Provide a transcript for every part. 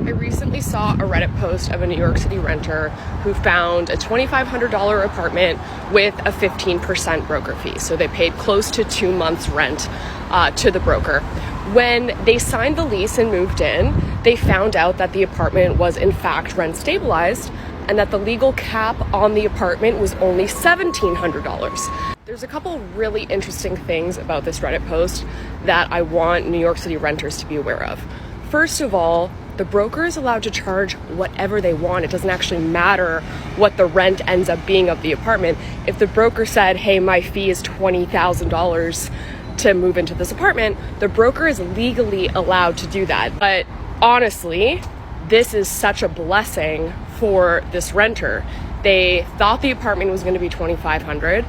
I recently saw a Reddit post of a New York City renter who found a $2,500 apartment with a 15% broker fee. So they paid close to 2 months rent to the broker. When they signed the lease and moved in, they found out that the apartment was in fact rent stabilized and that the legal cap on the apartment was only $1,700. There's a couple really interesting things about this Reddit post that I want New York City renters to be aware of. First of all, the broker is allowed to charge whatever they want. It doesn't actually matter what the rent ends up being of the apartment. If the broker said, hey, my fee is $20,000 to move into this apartment, the broker is legally allowed to do that. But honestly, this is such a blessing for this renter. They thought the apartment was going to be $2,500.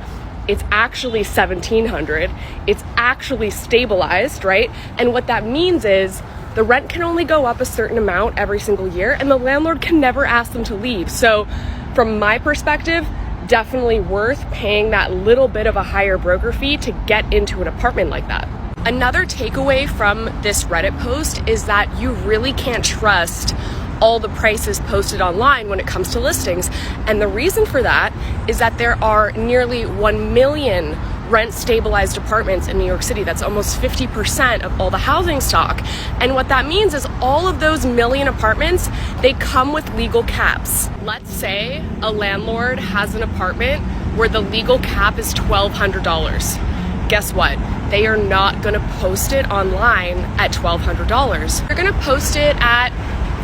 It's actually $1,700. It's actually stabilized, right? And what that means is the rent can only go up a certain amount every single year, and the landlord can never ask them to leave. So from my perspective, definitely worth paying that little bit of a higher broker fee to get into an apartment like that. Another takeaway from this Reddit post is that you really can't trust all the prices posted online when it comes to listings. And the reason for that is that there are nearly 1 million rent stabilized apartments in New York City. That's almost 50% of all the housing stock. And what that means is all of those million apartments, they come with legal caps. Let's say a landlord has an apartment where the legal cap is $1,200. Guess what? They are not gonna post it online at $1,200. They're gonna post it at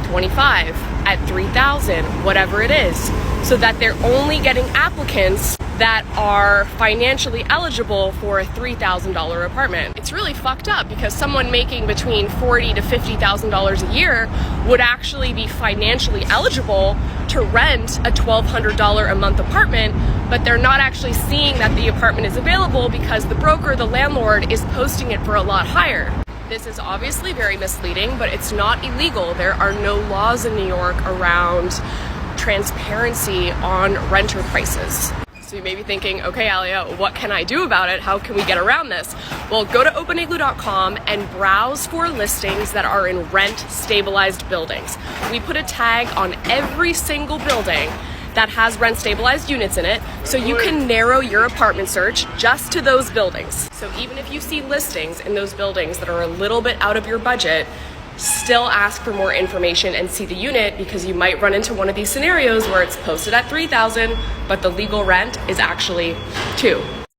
$25,000, at $3,000, whatever it is, so that they're only getting applicants that are financially eligible for a $3,000 apartment. It's really fucked up because someone making between $40,000 to $50,000 a year would actually be financially eligible to rent a $1,200 a month apartment, but they're not actually seeing that the apartment is available because the broker, the landlord, is posting it for a lot higher. This is obviously very misleading, but it's not illegal. There are no laws in New York around transparency on renter prices. So you may be thinking, okay, Alia, what can I do about it? How can we get around this? Well, go to OpenIgloo.com and browse for listings that are in rent stabilized buildings. We put a tag on every single building that has rent stabilized units in it, so you can narrow your apartment search just to those buildings. So even if you see listings in those buildings that are a little bit out of your budget, still ask for more information and see the unit, because you might run into one of these scenarios where it's posted at $3,000, but the legal rent is actually $2,000.